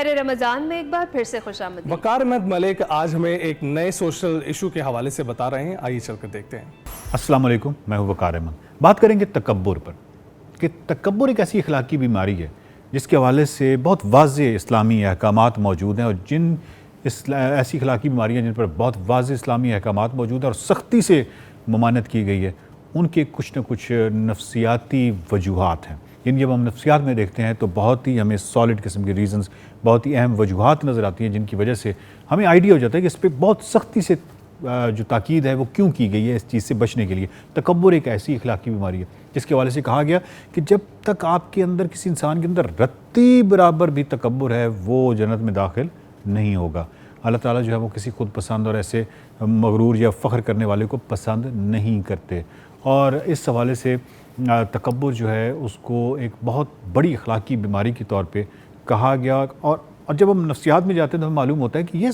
ماہر رمضان میں ایک بار پھر سے خوش آمدید۔ وقار احمد ملک آج ہمیں ایک نئے سوشل ایشو کے حوالے سے بتا رہے ہیں، آئیے چل کر دیکھتے ہیں۔ السلام علیکم، میں ہوں وقار احمد۔ بات کریں گے تکبر پر، کہ تکبر ایک ایسی اخلاقی بیماری ہے جس کے حوالے سے بہت واضح اسلامی احکامات موجود ہیں، اور جن ایسی اخلاقی بیماریاں جن پر بہت واضح اسلامی احکامات موجود ہیں اور سختی سے ممانعت کی گئی ہے، ان کے کچھ نہ کچھ نفسیاتی وجوہات ہیں۔ یعنی جب ہم نفسیات میں دیکھتے ہیں تو بہت ہی ہمیں سالڈ قسم کے ریزنز، بہت ہی اہم وجوہات نظر آتی ہیں، جن کی وجہ سے ہمیں آئیڈیا ہو جاتا ہے کہ اس پہ بہت سختی سے جو تاکید ہے وہ کیوں کی گئی ہے، اس چیز سے بچنے کے لیے۔ تکبر ایک ایسی اخلاقی بیماری ہے جس کے حوالے سے کہا گیا کہ جب تک آپ کے اندر، کسی انسان کے اندر رتی برابر بھی تکبر ہے، وہ جنت میں داخل نہیں ہوگا۔ اللہ تعالیٰ جو ہے وہ کسی خود پسند اور ایسے مغرور یا فخر کرنے والے کو پسند نہیں کرتے، اور اس حوالے سے تکبر جو ہے اس کو ایک بہت بڑی اخلاقی بیماری کے طور پہ کہا گیا۔ اور جب ہم نفسیات میں جاتے ہیں تو ہمیں معلوم ہوتا ہے کہ یہ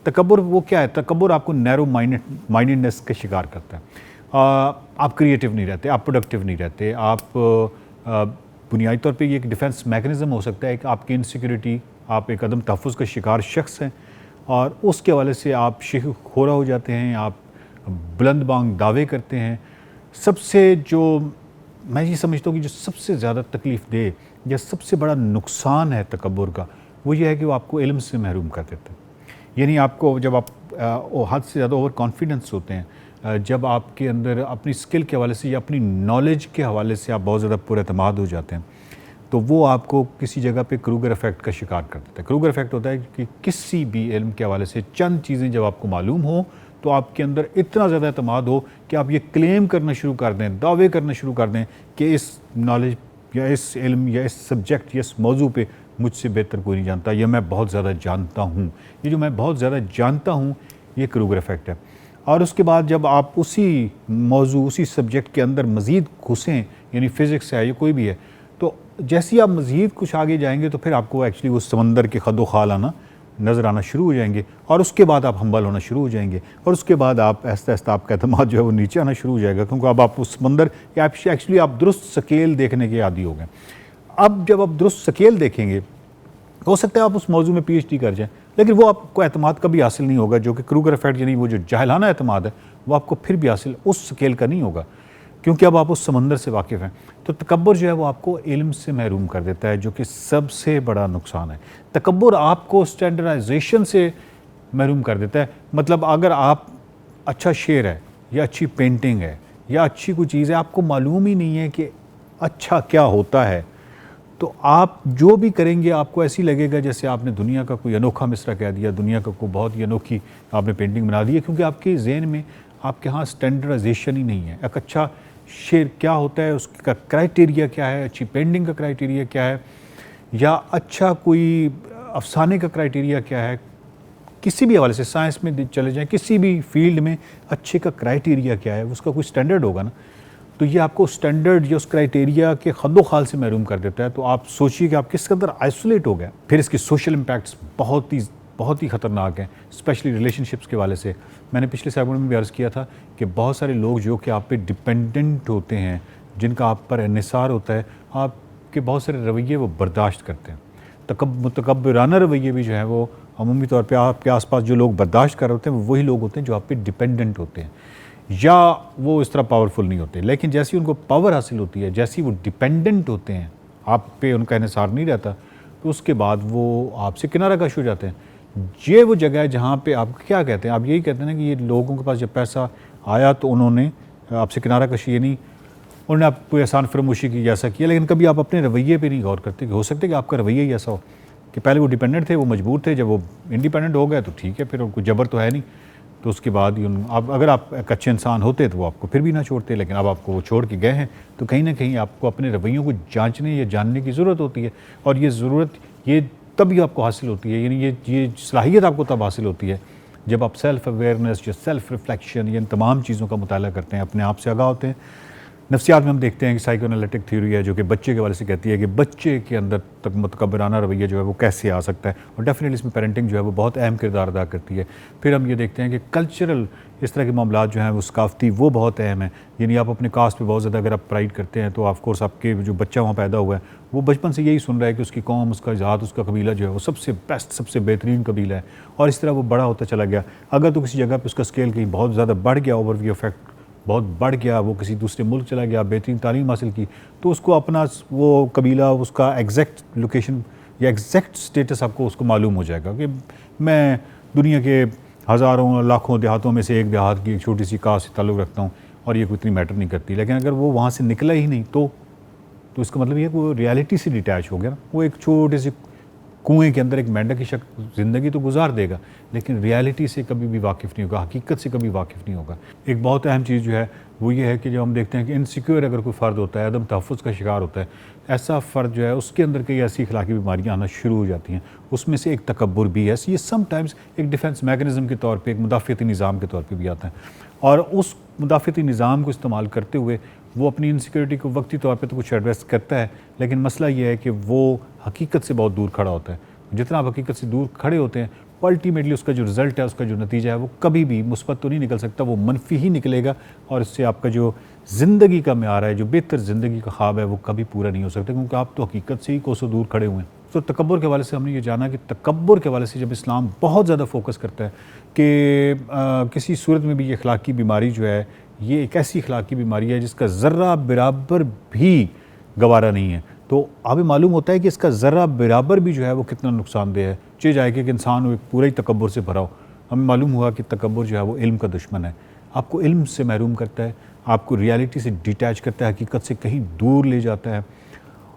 تکبر وہ کیا ہے۔ تکبر آپ کو نیرو مائنڈنس کا شکار کرتا ہے، آپ کریٹیو نہیں رہتے، آپ پروڈکٹیو نہیں رہتے، آپ بنیادی طور پہ یہ ایک ڈیفنس میکنزم ہو سکتا ہے کہ آپ کی انسیکیورٹی، آپ ایک عدم تحفظ کا شکار شخص ہیں، اور اس کے حوالے سے آپ شیخ خورا ہو جاتے ہیں، آپ بلند بانگ دعوے کرتے ہیں۔ سب سے جو میں یہ سمجھتا ہوں کہ جو سب سے زیادہ تکلیف دہ یا سب سے بڑا نقصان ہے تکبر کا، وہ یہ ہے کہ وہ آپ کو علم سے محروم کر دیتا ہے۔ یعنی آپ کو جب آپ حد سے زیادہ اوور کانفیڈنس ہوتے ہیں، جب آپ کے اندر اپنی اسکل کے حوالے سے یا اپنی نالج کے حوالے سے آپ بہت زیادہ پر اعتماد ہو جاتے ہیں، تو وہ آپ کو کسی جگہ پہ کروگر ایفیکٹ کا شکار کر دیتا ہے۔ کروگر ایفیکٹ ہوتا ہے کہ کسی بھی علم کے حوالے سے چند چیزیں جب آپ کو معلوم ہوں تو آپ کے اندر اتنا زیادہ اعتماد ہو کہ آپ یہ کلیم کرنا شروع کر دیں، دعوے کرنا شروع کر دیں کہ اس نالج یا اس علم یا اس سبجیکٹ یا اس موضوع پہ مجھ سے بہتر کوئی نہیں جانتا، یا میں بہت زیادہ جانتا ہوں۔ یہ جو میں بہت زیادہ جانتا ہوں، یہ کروگر ایفیکٹ ہے۔ اور اس کے بعد جب آپ اسی موضوع، اسی سبجیکٹ کے اندر مزید گھسیں، یعنی فزکس ہے یا کوئی بھی ہے، تو جیسے ہی آپ مزید کچھ آگے جائیں گے تو پھر آپ کو ایکچولی اس سمندر کے خد و خال نظر آنا شروع ہو جائیں گے، اور اس کے بعد آپ ہمبل ہونا شروع ہو جائیں گے، اور اس کے بعد آپ آہستہ آہستہ آپ کا اعتماد جو ہے وہ نیچے آنا شروع ہو جائے گا، کیونکہ اب آپ اس سمندر یا ایکچولی آپ درست سکیل دیکھنے کے عادی ہو گئے۔ اب جب آپ درست سکیل دیکھیں گے، ہو سکتا ہے آپ اس موضوع میں پی ایچ ڈی کر جائیں، لیکن وہ آپ کو اعتماد کبھی حاصل نہیں ہوگا، جو کہ کروگر ایفیکٹ یعنی وہ جو جاہلانہ اعتماد ہے، وہ آپ کو پھر بھی حاصل اس سکیل کا نہیں ہوگا، کیونکہ اب آپ اس سمندر سے واقف ہیں۔ تو تکبر جو ہے وہ آپ کو علم سے محروم کر دیتا ہے، جو کہ سب سے بڑا نقصان ہے۔ تکبر آپ کو اسٹینڈرڈائزیشن سے محروم کر دیتا ہے۔ مطلب اگر آپ اچھا شعر ہے یا اچھی پینٹنگ ہے یا اچھی کوئی چیز ہے، آپ کو معلوم ہی نہیں ہے کہ اچھا کیا ہوتا ہے، تو آپ جو بھی کریں گے آپ کو ایسی لگے گا جیسے آپ نے دنیا کا کوئی انوکھا مصرع کہہ دیا، دنیا کا کوئی بہت ہی انوکھی آپ نے پینٹنگ بنا دی ہے، کیونکہ آپ کے ذہن میں آپ کے ہاں اسٹینڈرڈائزیشن ہی نہیں ہے۔ ایک اچھا شعر کیا ہوتا ہے، اس کا کرائٹیریا کیا ہے، اچھی پینٹنگ کا کرائٹیریا کیا ہے، یا اچھا کوئی افسانے کا کرائٹیریا کیا ہے، کسی بھی حوالے سے سائنس میں چلے جائیں، کسی بھی فیلڈ میں اچھے کا کرائٹیریا کیا ہے، اس کا کوئی سٹینڈرڈ ہوگا نا، تو یہ آپ کو سٹینڈرڈ یا اس کرائٹیریا کے خد و خال سے محروم کر دیتا ہے۔ تو آپ سوچیے کہ آپ کس قدر آئسولیٹ ہو گئے۔ پھر اس کی سوشل امپیکٹس بہت ہی خطرناک ہیں، اسپیشلی ریلیشن شپس کے حوالے سے۔ میں نے پچھلے سیگمنٹ میں بھی عرض کیا تھا کہ بہت سارے لوگ جو کہ آپ پہ ڈپینڈنٹ ہوتے ہیں، جن کا آپ پر انحصار ہوتا ہے، آپ کے بہت سارے رویے وہ برداشت کرتے ہیں۔ متکبرانہ رویے بھی جو ہیں وہ عمومی طور پہ آپ کے آس پاس جو لوگ برداشت کر رہے ہوتے ہیں، وہ وہی لوگ ہوتے ہیں جو آپ پہ ڈپینڈنٹ ہوتے ہیں، یا وہ اس طرح پاورفل نہیں ہوتے، لیکن جیسی ان کو پاور حاصل ہوتی ہے، جیسی وہ ڈپینڈنٹ ہوتے ہیں، آپ پہ ان کا انحصار نہیں رہتا، تو اس کے بعد وہ آپ سے کنارہ کش ہو جاتے ہیں۔ یہ وہ جگہ ہے جہاں پہ آپ کیا کہتے ہیں، آپ یہی کہتے ہیں نا کہ یہ لوگوں کے پاس جب پیسہ آیا تو انہوں نے آپ سے کنارہ کشی، یعنی انہوں نے آپ کو احسان فراموشی کی جیسا کیا، لیکن کبھی آپ اپنے رویے پہ نہیں غور کرتے کہ ہو سکتا ہے کہ آپ کا رویہ ہی ایسا ہو کہ پہلے وہ ڈیپینڈنٹ تھے، وہ مجبور تھے، جب وہ انڈیپینڈنٹ ہو گئے تو ٹھیک ہے، پھر کوئی جبر تو ہے نہیں، تو اس کے بعد ہی اگر آپ ایک اچھے انسان ہوتے تو وہ آپ کو پھر بھی نہ چھوڑتے، لیکن اب آپ کو وہ چھوڑ کے گئے ہیں، تو کہیں نہ کہیں آپ کو اپنے رویوں کو جانچنے یا جاننے کی ضرورت ہوتی ہے، اور یہ ضرورت یہ تبھی آپ کو حاصل ہوتی ہے، یعنی یہ صلاحیت آپ کو تب حاصل ہوتی ہے جب آپ سیلف اویئرنیس یا سیلف ریفلیکشن یا ان تمام چیزوں کا مطالعہ کرتے ہیں، اپنے آپ سے آگاہ ہوتے ہیں۔ نفسیات میں ہم دیکھتے ہیں کہ سائیکو انالیٹک تھیوری ہے جو کہ بچے کے حوالے سے کہتی ہے کہ بچے کے اندر تک متکبرانہ رویہ جو ہے وہ کیسے آ سکتا ہے، اور ڈیفینیٹلی اس میں پیرنٹنگ جو ہے وہ بہت اہم کردار ادا کرتی ہے۔ پھر ہم یہ دیکھتے ہیں کہ کلچرل اس طرح کے معاملات جو ہیں وہ ثقافتی وہ بہت اہم ہیں، یعنی آپ اپنے کاسٹ پہ بہت زیادہ اگر آپ پرائڈ کرتے ہیں تو آف کورس آپ کے جو بچہ وہاں پیدا ہوا ہے وہ بچپن سے یہی سن رہا ہے کہ اس کی قوم، اس کا ذات، اس کا قبیلہ جو ہے وہ سب سے بیسٹ، سب سے بہترین قبیلہ ہے، اور اس طرح وہ بڑا ہوتا چلا گیا۔ اگر تو کسی جگہ پہ اس کا اسکیل کہیں بہت زیادہ بڑھ گیا، اوور ویو افیکٹ بہت بڑھ گیا، وہ کسی دوسرے ملک چلا گیا، بہترین تعلیم حاصل کی، تو اس کو اپنا وہ قبیلہ، اس کا ایگزیکٹ لوکیشن یا ایگزیکٹ سٹیٹس آپ کو اس کو معلوم ہو جائے گا کہ میں دنیا کے ہزاروں لاکھوں دیہاتوں میں سے ایک دیہات کی ایک چھوٹی سی کاسٹ سے تعلق رکھتا ہوں اور یہ کوئی اتنی میٹر نہیں کرتی۔ لیکن اگر وہ وہاں سے نکلا ہی نہیں تو اس کا مطلب یہ ہے کہ وہ ریالٹی سے ڈیٹیچ ہو گیا نا، وہ ایک چھوٹے سے کنویں کے اندر ایک مینڈک کی شکل زندگی تو گزار دے گا لیکن ریالٹی سے کبھی بھی واقف نہیں ہوگا، حقیقت سے کبھی واقف نہیں ہوگا۔ ایک بہت اہم چیز جو ہے وہ یہ ہے کہ جب ہم دیکھتے ہیں کہ انسیکیور اگر کوئی فرد ہوتا ہے، عدم تحفظ کا شکار ہوتا ہے، ایسا فرد جو ہے اس کے اندر کئی ایسی اخلاقی بیماریاں آنا شروع ہو جاتی ہیں، اس میں سے ایک تکبر بھی ہے۔ یہ سم ٹائمز ایک ڈیفنس میکنزم کے طور پہ، ایک مدافعتی نظام کے طور پہ بھی آتا ہے، اور اس مدافعتی نظام کو استعمال کرتے ہوئے وہ اپنی انسیکیورٹی کو وقتی طور پہ تو کچھ ایڈریس کرتا ہے، لیکن مسئلہ یہ ہے کہ وہ حقیقت سے بہت دور کھڑا ہوتا ہے۔ جتنا آپ حقیقت سے دور کھڑے ہوتے ہیں الٹیمیٹلی اس کا جو رزلٹ ہے، اس کا جو نتیجہ ہے وہ کبھی بھی مثبت تو نہیں نکل سکتا، وہ منفی ہی نکلے گا، اور اس سے آپ کا جو زندگی کا معیار ہے، جو بہتر زندگی کا خواب ہے، وہ کبھی پورا نہیں ہو سکتا، کیونکہ آپ تو حقیقت سے ہی کوسوں دور کھڑے ہوئے ہیں۔ تو تکبر کے حوالے سے ہم نے یہ جانا کہ تکبر کے حوالے سے جب اسلام بہت زیادہ فوکس کرتا ہے کہ کسی صورت میں بھی یہ اخلاقی بیماری جو ہے یہ ایک ایسی اخلاقی بیماری ہے جس کا ذرہ برابر بھی گوارا نہیں ہے، تو ہمیں معلوم ہوتا ہے کہ اس کا ذرہ برابر بھی جو ہے وہ کتنا نقصان دہ ہے، چاہے جائے کہ ایک انسان ایک پورا ہی تکبر سے بھرا ہو۔ ہمیں معلوم ہوا کہ تکبر جو ہے وہ علم کا دشمن ہے، آپ کو علم سے محروم کرتا ہے، آپ کو ریالٹی سے ڈیٹیچ کرتا ہے، حقیقت سے کہیں دور لے جاتا ہے،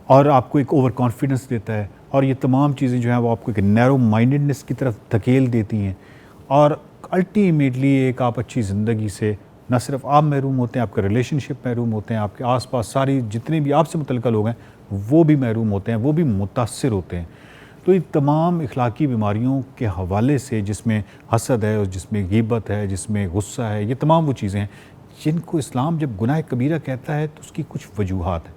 اور آپ کو ایک اوور کانفیڈنس دیتا ہے، اور یہ تمام چیزیں جو ہیں وہ آپ کو ایک نیرو مائنڈڈنس کی طرف دھکیل دیتی ہیں، اور الٹیمیٹلی ایک آپ اچھی زندگی سے نہ صرف آپ محروم ہوتے ہیں، آپ کا ریلیشن شپ محروم ہوتے ہیں، آپ کے آس پاس ساری جتنے بھی آپ سے متعلقہ لوگ ہیں وہ بھی محروم ہوتے ہیں، وہ بھی متاثر ہوتے ہیں۔ تو یہ تمام اخلاقی بیماریوں کے حوالے سے، جس میں حسد ہے، اور جس میں غیبت ہے، جس میں غصہ ہے، یہ تمام وہ چیزیں ہیں جن کو اسلام جب گناہ کبیرہ کہتا ہے تو اس کی کچھ وجوہات ہیں،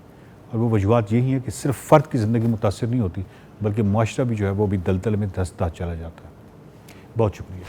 اور وہ وجوہات یہی ہیں کہ صرف فرد کی زندگی متاثر نہیں ہوتی بلکہ معاشرہ بھی جو ہے وہ بھی دلدل میں دھنستا چلا جاتا ہے۔ بہت شکریہ۔